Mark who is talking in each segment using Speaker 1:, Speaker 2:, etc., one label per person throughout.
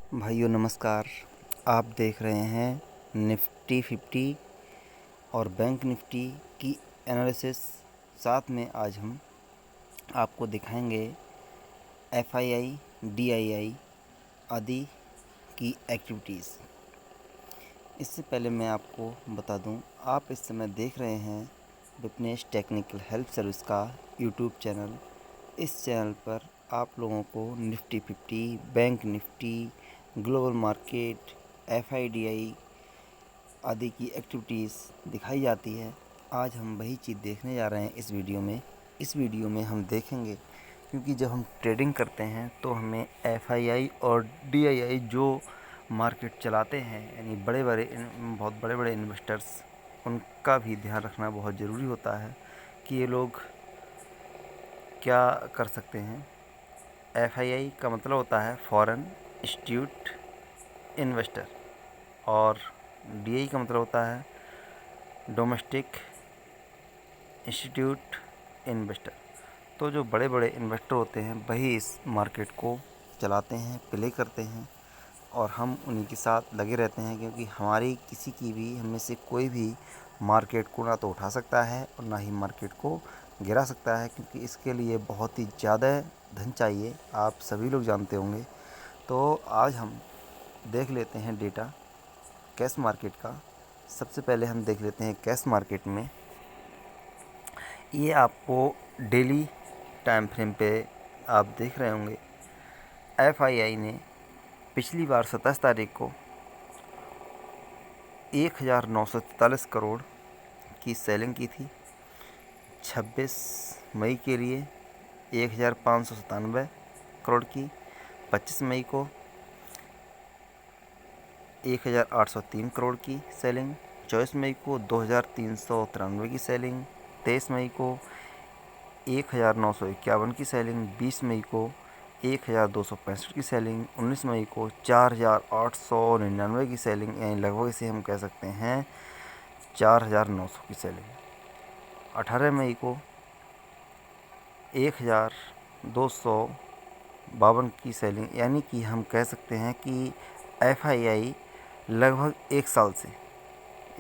Speaker 1: भाइयों नमस्कार। आप देख रहे हैं निफ्टी 50 और बैंक निफ्टी की एनालिसिस। साथ में आज हम आपको दिखाएंगे एफआईआई, डीआईआई आदि की एक्टिविटीज़। इससे पहले मैं आपको बता दूं, आप इस समय देख रहे हैं विपनेश टेक्निकल हेल्प सर्विस का यूट्यूब चैनल। इस चैनल पर आप लोगों को Nifty 50, bank Nifty, global market, FIDI आदि की एक्टिविटीज़ दिखाई जाती है। आज हम वही चीज़ देखने जा रहे हैं इस वीडियो में हम देखेंगे, क्योंकि जब हम ट्रेडिंग करते हैं तो हमें एफआईआई और डीआईआई जो मार्केट चलाते हैं, यानी बहुत बड़े बड़े इन्वेस्टर्स, उनका भी ध्यान रखना बहुत ज़रूरी होता है कि ये लोग क्या कर सकते हैं। एफआईआई का मतलब होता है फॉरेन इंस्टीट्यूट इन्वेस्टर और डीआई का मतलब होता है डोमेस्टिक इंस्टीट्यूट इन्वेस्टर। तो जो बड़े बड़े इन्वेस्टर होते हैं वही इस मार्केट को चलाते हैं, प्ले करते हैं, और हम उन्हीं के साथ लगे रहते हैं, क्योंकि हमारी किसी की भी, हमें से कोई भी मार्केट को ना तो उठा सकता है और ना ही मार्केट को गिरा सकता है, क्योंकि इसके लिए बहुत ही ज़्यादा धन चाहिए, आप सभी लोग जानते होंगे। तो आज हम देख लेते हैं डेटा कैश मार्केट का। सबसे पहले हम देख लेते हैं कैश मार्केट में। ये आपको डेली टाइम फ्रेम पे आप देख रहे होंगे। एफआईआई ने पिछली बार 27 तारीख को 1943 करोड़ की सेलिंग की थी। 26 मई के लिए 1597 करोड़ की, 25 मई को 1803 करोड़ की सेलिंग, 24 मई को 2393 की सेलिंग, 23 मई को 1951 की सेलिंग, 20 मई को 1265 की सेलिंग, 19 मई को 4899 की सेलिंग, यानी लगभग इसे हम कह सकते हैं 4900 की सेलिंग। 18 मई को 1252 की सेलिंग, यानी कि हम कह सकते हैं कि एफआईआई लगभग एक से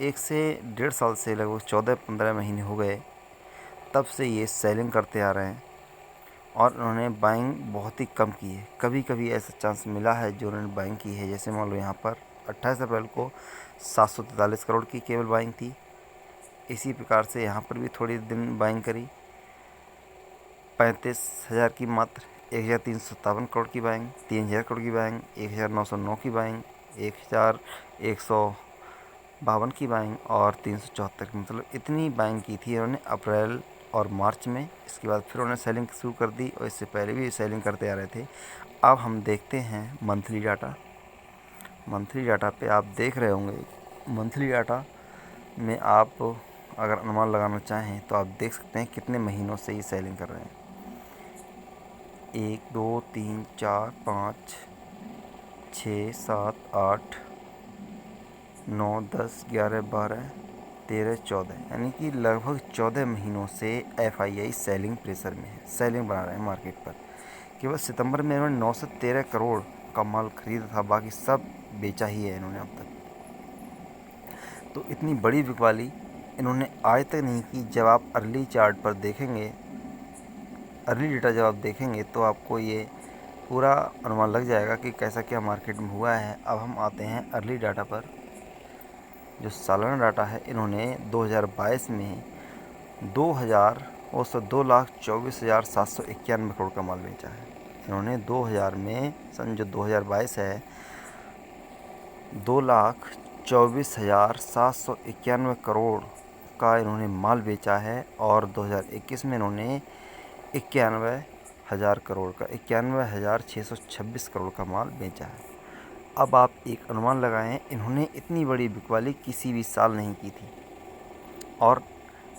Speaker 1: 1.5 साल से लगभग 14-15 महीने हो गए तब से ये सेलिंग करते आ रहे हैं, और उन्होंने बाइंग बहुत ही कम की है। कभी कभी ऐसा चांस मिला है जो उन्होंने बाइंग की है, जैसे मान लो यहाँ पर 28 अप्रैल को 743 करोड़ की केवल बाइंग थी। इसी प्रकार से यहाँ पर भी थोड़ी दिन बाइंग करी, 35,000 की मात्र, 1357 करोड़ की बाइंग, 3000 करोड़ की बाइंग, 1909 की बाइंग, 1152 की बाइंग और 374 की, मतलब इतनी बाइंग की थी उन्होंने अप्रैल और मार्च में। इसके बाद फिर उन्होंने सेलिंग शुरू कर दी, और इससे पहले भी सेलिंग करते आ रहे थे। अब हम देखते हैं मंथली डाटा। मंथली डाटा पे आप देख रहे होंगे, मंथली डाटा में आप अगर अनुमान लगाना चाहें तो आप देख सकते हैं कितने महीनों से ये सेलिंग कर रहे हैं। 1 2 3 4 5 6 7 8 9 10 11 12 13 14, यानी कि लगभग 14 महीनों से एफआईआई सेलिंग प्रेशर में है, सेलिंग बना रहे हैं मार्केट पर। केवल सितंबर में इन्होंने 913 करोड़ का माल खरीदा था, बाकी सब बेचा ही है इन्होंने अब तक। तो इतनी बड़ी बिकवाली इन्होंने आज तक नहीं की। जब आप अर्ली चार्ट पर देखेंगे, अर्ली डेटा जब आप देखेंगे तो आपको ये पूरा अनुमान लग जाएगा कि कैसा क्या मार्केट में हुआ है। अब हम आते हैं अर्ली डाटा पर। जो सालाना डाटा है, इन्होंने 2022 में 2,24,791 करोड़ का माल बेचा है। इन्होंने 2000 में, सन जो 2022 है, 2,24,791 करोड़ का इन्होंने माल बेचा है, और 2021 में इन्होंने 91,000 करोड़ का, 91,626 करोड़ का माल बेचा है। अब आप एक अनुमान लगाएं, इन्होंने इतनी बड़ी बिकवाली किसी भी साल नहीं की थी, और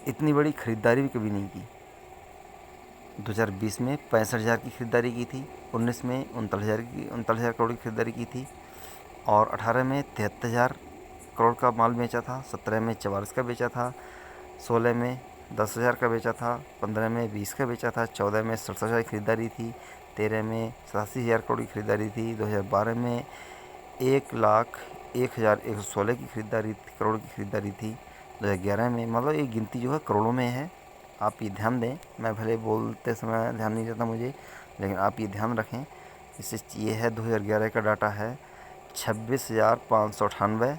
Speaker 1: इतनी बड़ी ख़रीदारी भी कभी नहीं की। 2020 में 65,000 की ख़रीदारी की थी, 19 में 39,000 करोड़ की ख़रीदारी की थी, और 18 में 73,000 करोड़ का माल बेचा था, 17 में 44 का बेचा था, 16 में 10,000 का बेचा था, 15 में 20 का बेचा था, 14 में 67,000 की खरीदारी थी, 13 में 87,000 करोड़ की खरीदारी थी, 2012 में 1,01,116 की खरीदारी करोड़ की खरीदारी थी 2011 में। मतलब ये गिनती जो है करोड़ों में है, आप ये ध्यान दें। मैं भले बोलते समय ध्यान नहीं रहता मुझे, लेकिन आप ये ध्यान रखें। इससे ये है 2011 का डाटा है 26,598,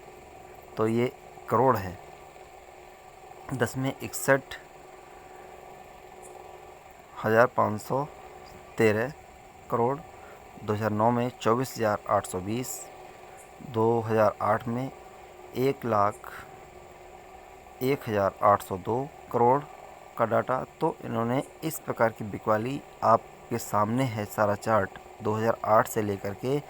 Speaker 1: तो ये करोड़ है। 10 में 61,513 करोड़। 2009 में 24,820। 2008 में 1,01,802 करोड़ का डाटा। तो इन्होंने इस प्रकार की बिकवाली, आपके सामने है सारा चार्ट 2008 से लेकर के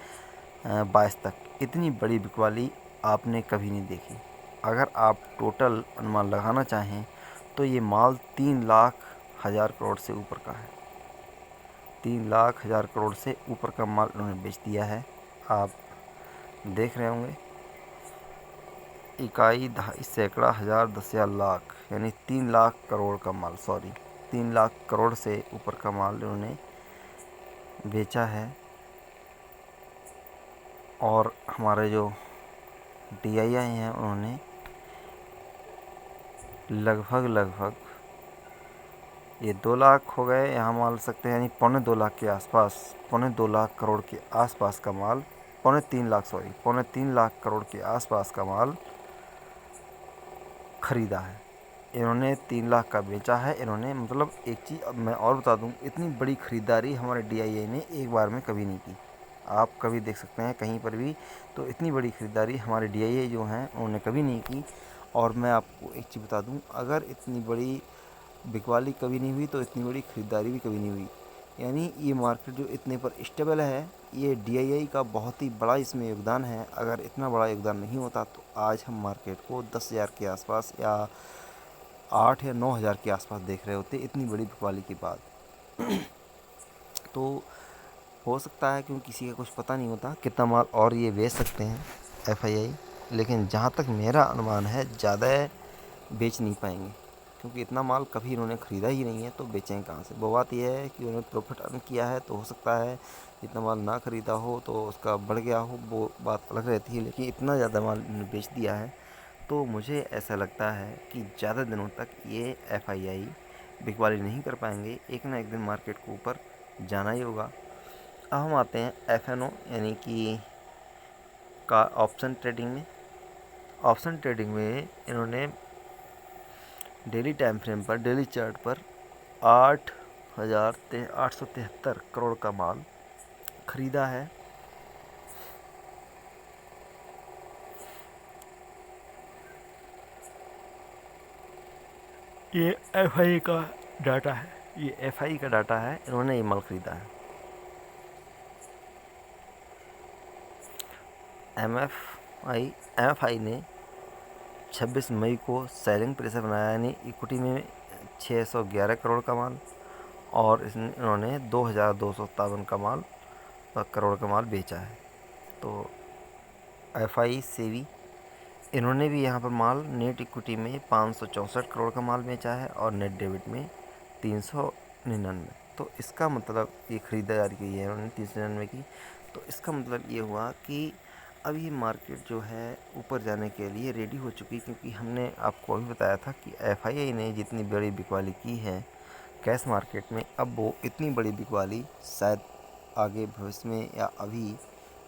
Speaker 1: 22 तक, इतनी बड़ी बिकवाली आपने कभी नहीं देखी। अगर आप टोटल अनुमान लगाना चाहें तो ये माल 3,00,000 करोड़ से ऊपर का है। 3,00,000 करोड़ से ऊपर का माल इन्होंने बेच दिया है। आप देख रहे होंगे, इकाई, दहाई, सैकड़ा, हज़ार, 10,000, लाख, यानी 3,00,000 करोड़ का माल, 3,00,000 करोड़ से ऊपर का माल इन्होंने बेचा है। और हमारे जो DII हैं उन्होंने लगभग ये 2 लाख हो गए, यहाँ मान सकते हैं, यानी 2.25 के आसपास, 2.25 करोड़ के आसपास का माल, 3.25 करोड़ के आसपास का माल ख़रीदा है इन्होंने। 3 लाख का बेचा है इन्होंने। मतलब एक चीज़ अब मैं और बता दूं, इतनी बड़ी ख़रीदारी हमारे DII ने एक बार में कभी नहीं की। आप कभी देख सकते हैं कहीं पर भी, तो इतनी बड़ी ख़रीदारी हमारे DII जो हैं उन्होंने कभी नहीं की। और मैं आपको एक चीज़ बता दूं, अगर इतनी बड़ी बिकवाली कभी नहीं हुई तो इतनी बड़ी ख़रीदारी भी कभी नहीं हुई। यानी ये मार्केट जो इतने पर स्टेबल है, ये DII का बहुत ही बड़ा इसमें योगदान है। अगर इतना बड़ा योगदान नहीं होता तो आज हम मार्केट को 10,000 के आसपास या 8 या 9,000 के आसपास देख रहे होते, इतनी बड़ी बिकवाली के बाद। तो हो सकता है क्योंकि किसी का कुछ पता नहीं होता कितना माल और ये बेच सकते हैं FII, लेकिन जहाँ तक मेरा अनुमान है ज़्यादा बेच नहीं पाएंगे, क्योंकि इतना माल कभी इन्होंने ख़रीदा ही नहीं है, तो बेचेंगे कहाँ से। वो बात यह है कि उन्होंने प्रॉफिट अर्न किया है, तो हो सकता है इतना माल ना ख़रीदा हो तो उसका बढ़ गया हो, वो बात अलग रहती है। लेकिन इतना ज़्यादा माल इन्होंने बेच दिया है, तो मुझे ऐसा लगता है कि ज़्यादा दिनों तक ये FII बिकवाली नहीं कर पाएंगे। एक ना एक दिन मार्केट को ऊपर जाना ही होगा। अब हम आते हैं FNO यानी कि का ऑप्शन ट्रेडिंग में। ऑप्शन ट्रेडिंग में इन्होंने डेली टाइम फ्रेम पर, डेली चार्ट पर 8,873 करोड़ का माल ख़रीदा है। ये FI का डाटा है, ये FI का डाटा है, इन्होंने ये माल ख़रीदा है। MFI ने 26 मई को सेलिंग प्रेशर बनाया, यानी इक्विटी में 611 करोड़ का माल, और इन्होंने 2,257 का माल, करोड़ का माल बेचा है। तो FI सेवी इन्होंने भी यहाँ पर माल नेट इक्विटी में 564 करोड़ का माल बेचा है और नेट डेबिट में 399। तो इसका मतलब ये ख़रीदारी की है इन्होंने 399 की। तो इसका मतलब ये हुआ कि अब ये मार्केट जो है ऊपर जाने के लिए रेडी हो चुकी, क्योंकि हमने आपको अभी बताया था कि FII ने जितनी बड़ी बिकवाली की है कैश मार्केट में, अब वो इतनी बड़ी बिकवाली शायद आगे भविष्य में या अभी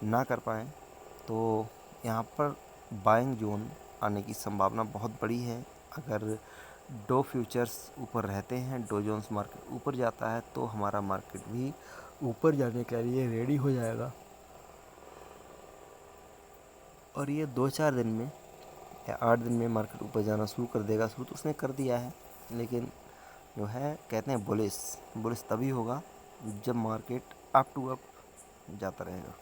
Speaker 1: ना कर पाएँ। तो यहाँ पर बाइंग जोन आने की संभावना बहुत बड़ी है। अगर डो फ्यूचर्स ऊपर रहते हैं, डो जोन्स मार्केट ऊपर जाता है, तो हमारा मार्केट भी ऊपर जाने के लिए रेडी हो जाएगा। और ये 2-4 दिन में या 8 दिन में मार्केट ऊपर जाना शुरू कर देगा। शुरू तो उसने कर दिया है, लेकिन जो है कहते हैं बुलिश तभी होगा जब मार्केट अप टू अप जाता रहेगा।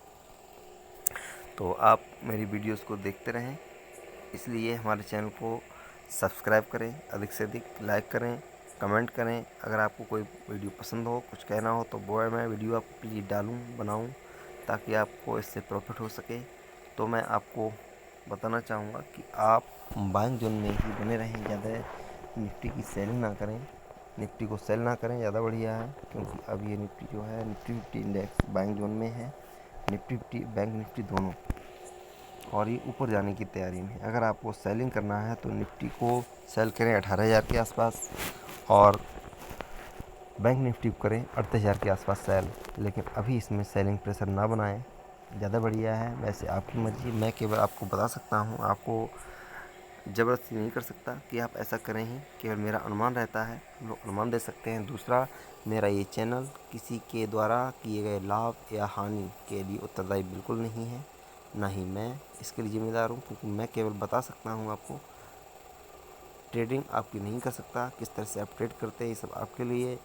Speaker 1: तो आप मेरी वीडियोस को देखते रहें, इसलिए हमारे चैनल को सब्सक्राइब करें, अधिक से अधिक लाइक करें, कमेंट करें। अगर आपको कोई वीडियो पसंद हो, कुछ कहना हो, तो वो मैं वीडियो आपके लिए बनाऊं, ताकि आपको इससे प्रॉफिट हो सके। तो मैं आपको बताना चाहूँगा कि आप बाइंग जोन में ही बने रहें, ज़्यादा निफ्टी की सेलिंग ना करें, निफ्टी को सेल ना करें, ज़्यादा बढ़िया है। क्योंकि अब ये निफ्टी जो है, निफ्टी 50 इंडेक्स बाइंग जोन में है, निफ्टी 50 बैंक निफ्टी दोनों। और ये ऊपर जाने की तैयारी में है। अगर आपको सेलिंग करना है तो निफ्टी को सेल करें 18,000 के आसपास और बैंक निफ्टी को करें 38,000 के आसपास सेल। लेकिन अभी इसमें सेलिंग प्रेशर ना बनाएं, ज़्यादा बढ़िया है। वैसे आपकी मर्ज़ी, मैं केवल आपको बता सकता हूँ, आपको ज़बरदस्ती नहीं कर सकता कि आप ऐसा करें ही। केवल मेरा अनुमान रहता है, हम लोग अनुमान दे सकते हैं। दूसरा, मेरा ये चैनल किसी के द्वारा किए गए लाभ या हानि के लिए उत्तरदायी बिल्कुल नहीं है, ना ही मैं इसके लिए जिम्मेदार हूँ, क्योंकि मैं केवल बता सकता हूँ आपको। ट्रेडिंग आपकी नहीं कर सकता, किस तरह से आप ट्रेड करते हैं ये सब आपके लिए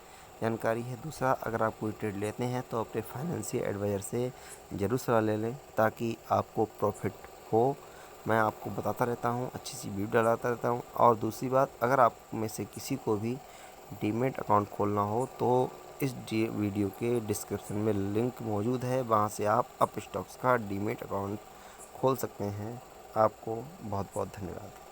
Speaker 1: जानकारी है। दूसरा, अगर आप कोई ट्रेड लेते हैं तो अपने फाइनेंशियल एडवाइज़र से ज़रूर सलाह ले लें ताकि आपको प्रॉफिट हो। मैं आपको बताता रहता हूँ, अच्छी सी वीडियो डालता रहता हूँ। और दूसरी बात, अगर आप में से किसी को भी डीमैट अकाउंट खोलना हो तो इस वीडियो के डिस्क्रिप्शन में लिंक मौजूद है, वहाँ से आप अपस्टॉक्स का डीमैट अकाउंट खोल सकते हैं। आपको बहुत बहुत धन्यवाद।